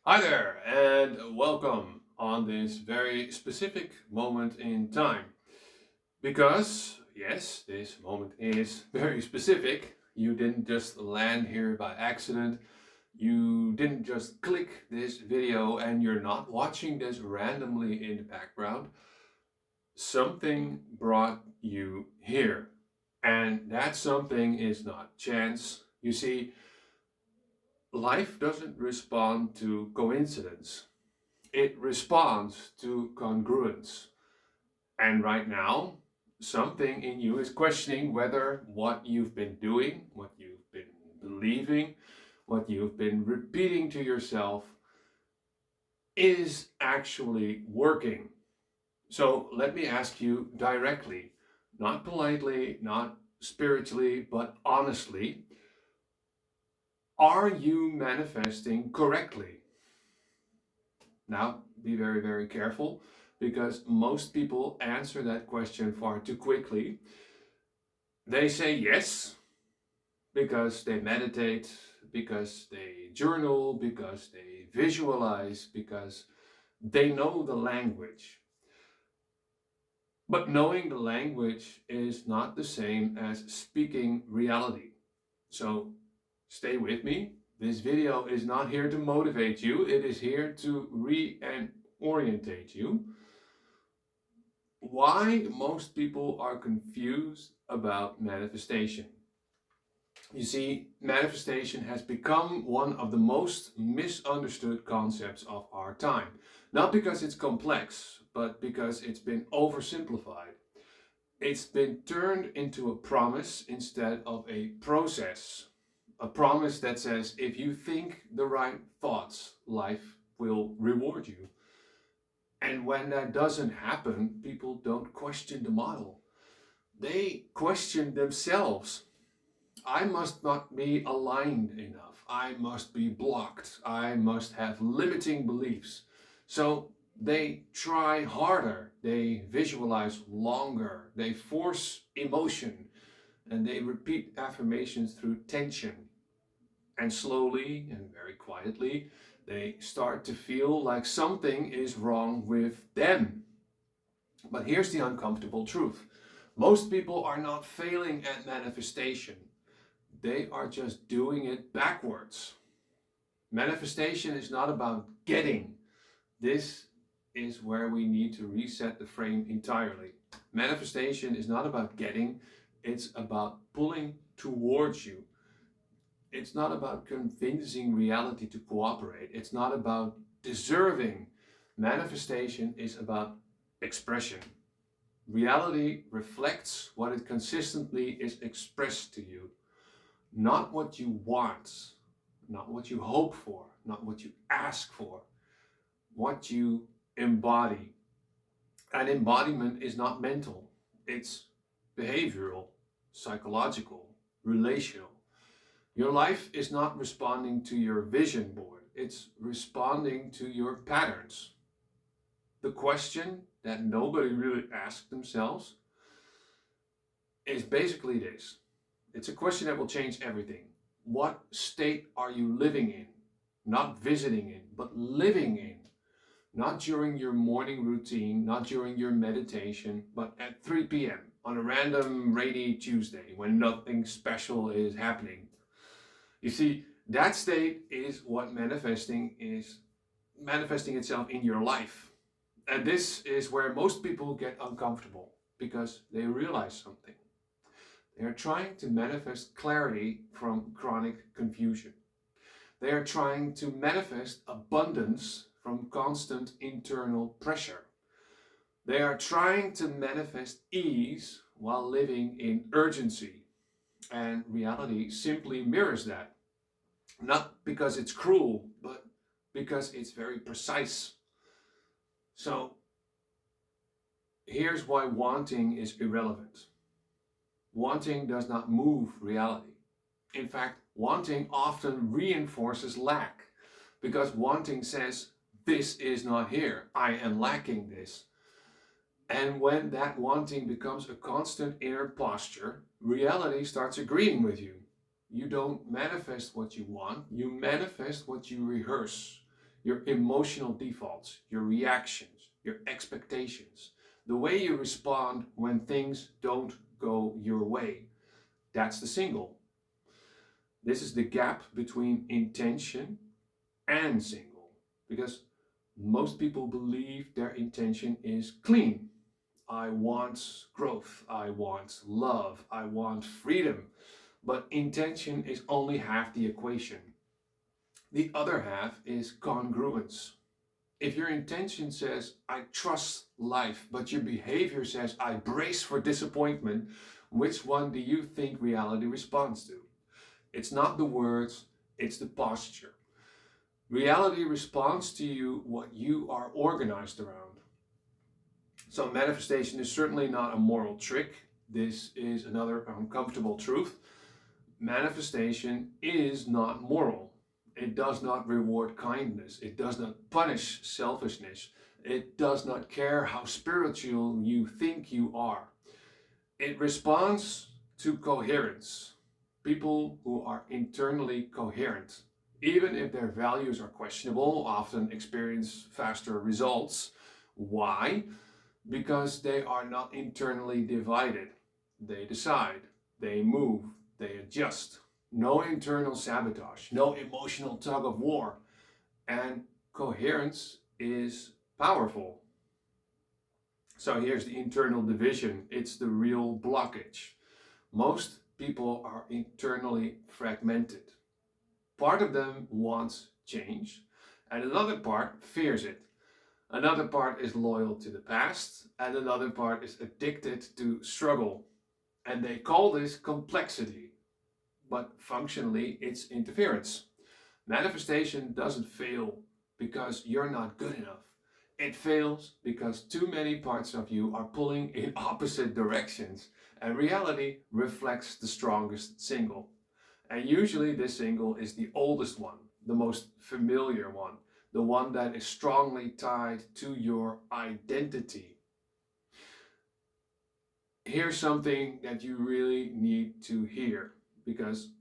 Hi there, and welcome on this very specific moment in time. Because, yes, this moment is very specific. You didn't just land here by accident. You didn't just click this video and you're not watching this randomly in the background. Something brought you here. And that something is not chance. You see, life doesn't respond to coincidence. It responds to congruence. And right now, something in you is questioning whether what you've been doing, what you've been believing, what you've been repeating to yourself is actually working. So let me ask you directly, not politely, not spiritually, but honestly, are you manifesting correctly? Now, be very, very careful because most people answer that question far too quickly. They say yes because they meditate, because they journal, because they visualize, because they know the language. But knowing the language is not the same as speaking reality. So stay with me. This video is not here to motivate you, it is here to reorientate you. Why most people are confused about manifestation. You see, manifestation has become one of the most misunderstood concepts of our time. Not because it's complex, but because it's been oversimplified. It's been turned into a promise instead of a process. A promise that says if you think the right thoughts, life will reward you. And when that doesn't happen, people don't question the model. They question themselves. I must not be aligned enough. I must be blocked. I must have limiting beliefs. So they try harder. They visualize longer. They force emotion and they repeat affirmations through tension. And slowly and very quietly, they start to feel like something is wrong with them. But here's the uncomfortable truth. Most people are not failing at manifestation. They are just doing it backwards. Manifestation is not about getting. This is where we need to reset the frame entirely. Manifestation is not about getting, it's about pulling towards you. It's not about convincing reality to cooperate. It's not about deserving. Manifestation is about expression. Reality reflects what it consistently is expressed to you, not what you want, not what you hope for, not what you ask for, what you embody. And embodiment is not mental, it's behavioral, psychological, relational. Your life is not responding to your vision board, it's responding to your patterns. The question that nobody really asks themselves is basically this. It's a question that will change everything. What state are you living in? Not visiting in, but living in. Not during your morning routine, not during your meditation, but at 3 p.m. on a random rainy Tuesday when nothing special is happening. You see, that state is what manifesting itself in your life. And this is where most people get uncomfortable because they realize something. They are trying to manifest clarity from chronic confusion. They are trying to manifest abundance from constant internal pressure. They are trying to manifest ease while living in urgency. And reality simply mirrors that. Not because it's cruel, but because it's very precise. So here's why wanting is irrelevant. Wanting does not move reality. In fact, wanting often reinforces lack because wanting says, this is not here, I am lacking this. And when that wanting becomes a constant inner posture, reality starts agreeing with you. You don't manifest what you want, you manifest what you rehearse. your emotional defaults, your reactions, your expectations, the way you respond when things don't go your way. That's the single. This is the gap between intention and single, because most people believe their intention is clean. I want growth, I want love, I want freedom. But intention is only half the equation. The other half is congruence. If your intention says, I trust life, but your behavior says, I brace for disappointment, which one do you think reality responds to? It's not the words, it's the posture. Reality responds to you what you are organized around. So manifestation is certainly not a moral trick. This is another uncomfortable truth. Manifestation is not moral. It does not reward kindness. It does not punish selfishness. It does not care how spiritual you think you are. It responds to coherence. People who are internally coherent, even if their values are questionable, often experience faster results. Why? Because they are not internally divided. They decide, they move, they adjust. No internal sabotage, no emotional tug of war. And coherence is powerful. So here's the internal division. It's the real blockage. Most people are internally fragmented. Part of them wants change, and another part fears it. Another part is loyal to the past, and another part is addicted to struggle. And they call this complexity, but functionally it's interference. Manifestation doesn't fail because you're not good enough. It fails because too many parts of you are pulling in opposite directions, and reality reflects the strongest single. And usually this single is the oldest one, the most familiar one, the one that is strongly tied to your identity. Here's something that you really need to hear, because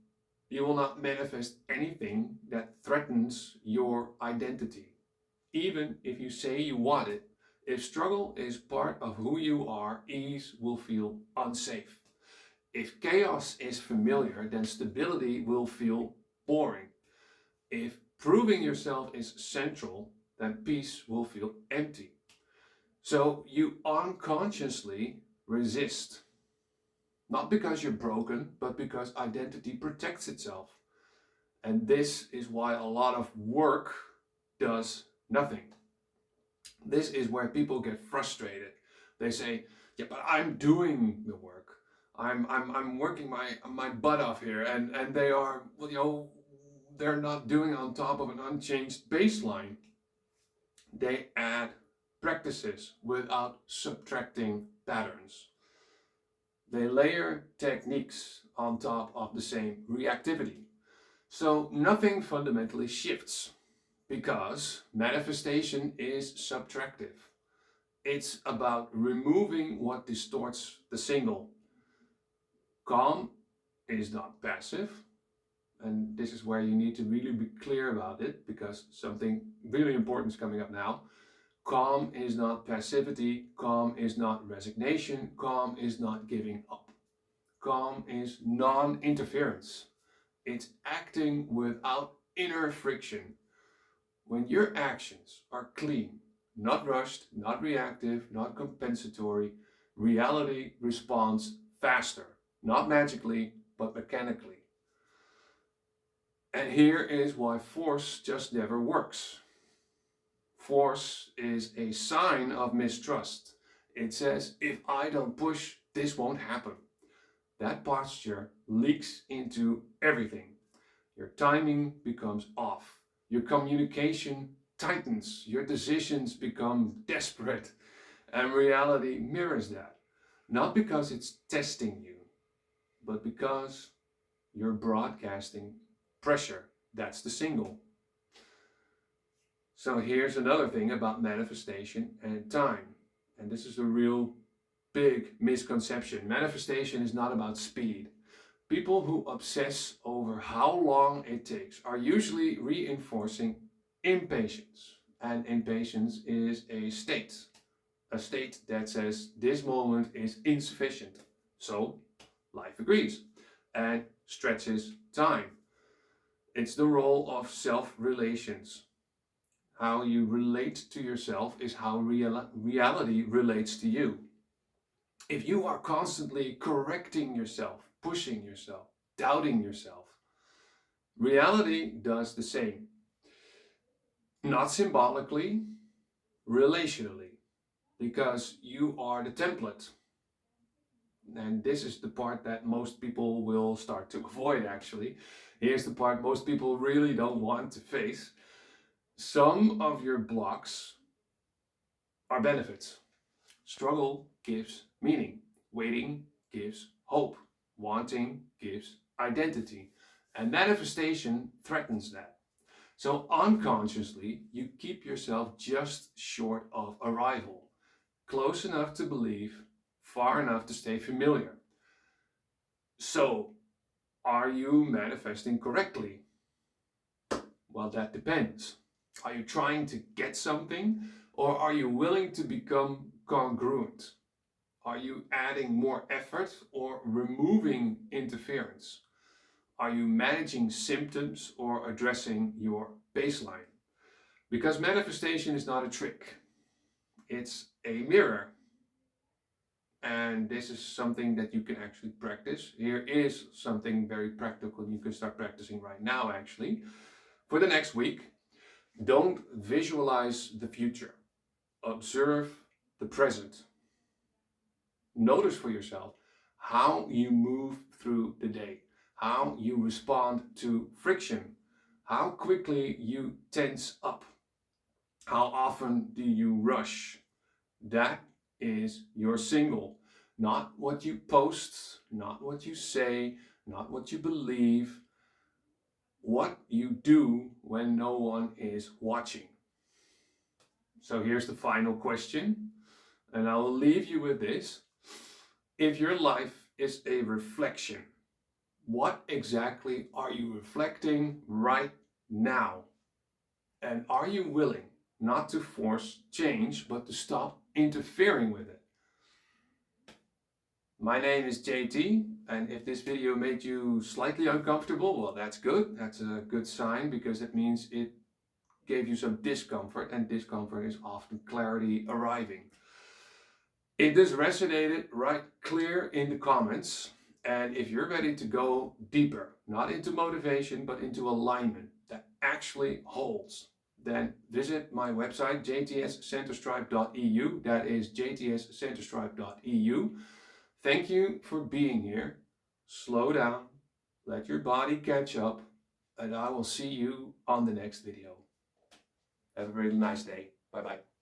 you will not manifest anything that threatens your identity. Even if you say you want it, if struggle is part of who you are, ease will feel unsafe. If chaos is familiar, then stability will feel boring. If proving yourself is central, then peace will feel empty. So you unconsciously resist. Not because you're broken, but because identity protects itself. And this is why a lot of work does nothing. This is where people get frustrated. They say, yeah, but I'm doing the work. I'm working my butt off here, and they are, well, they're not doing it on top of an unchanged baseline. They add practices without subtracting patterns. They layer techniques on top of the same reactivity. So nothing fundamentally shifts, because manifestation is subtractive. It's about removing what distorts the single. Calm is not passive, and this is where you need to really be clear about it, because something really important is coming up now. Calm is not passivity, calm is not resignation, calm is not giving up. Calm is non-interference. It's acting without inner friction. When your actions are clean, not rushed, not reactive, not compensatory, reality responds faster. Not magically, but mechanically. And here is why force just never works. Force is a sign of mistrust. It says, if I don't push, this won't happen. That posture leaks into everything. Your timing becomes off. Your communication tightens. Your decisions become desperate. And reality mirrors that. Not because it's testing you, but because you're broadcasting pressure. That's the single. So here's another thing about manifestation and time. And this is a real big misconception. Manifestation is not about speed. People who obsess over how long it takes are usually reinforcing impatience. And impatience is a state that says this moment is insufficient. So life agrees and stretches time. It's the role of self-relations. How you relate to yourself is how reality relates to you. If you are constantly correcting yourself, pushing yourself, doubting yourself, reality does the same. Not symbolically, relationally, because you are the template. And this is the part that most people will start to avoid, actually. Here's the part most people really don't want to face. Some of your blocks are benefits. Struggle gives meaning. Waiting gives hope. Wanting gives identity. And manifestation threatens that. So unconsciously, you keep yourself just short of arrival. Close enough to believe, far enough to stay familiar. So, are you manifesting correctly? Well, that depends. Are you trying to get something, or are you willing to become congruent? Are you adding more effort or removing interference? Are you managing symptoms or addressing your baseline? Because manifestation is not a trick. It's a mirror. And this is something that you can actually practice. Here is something very practical you can start practicing right now, actually. For the next week, don't visualize the future. Observe the present. Notice for yourself how you move through the day, how you respond to friction, how quickly you tense up, how often do you rush. That is your single. Not what you post, not what you say, not what you believe, what you do when no one is watching. So here's the final question, and I will leave you with this. If your life is a reflection, what exactly are you reflecting right now? And are you willing not to force change, but to stop interfering with it? My name is JT, and if this video made you slightly uncomfortable, well, that's good. That's a good sign, because it means it gave you some discomfort, and discomfort is often clarity arriving. If this resonated, write clear in the comments. And if you're ready to go deeper, not into motivation, but into alignment that actually holds, then visit my website, jtscenterstripe.eu. That is jtscenterstripe.eu. Thank you for being here. Slow down, let your body catch up, and I will see you on the next video. Have a really nice day. Bye-bye.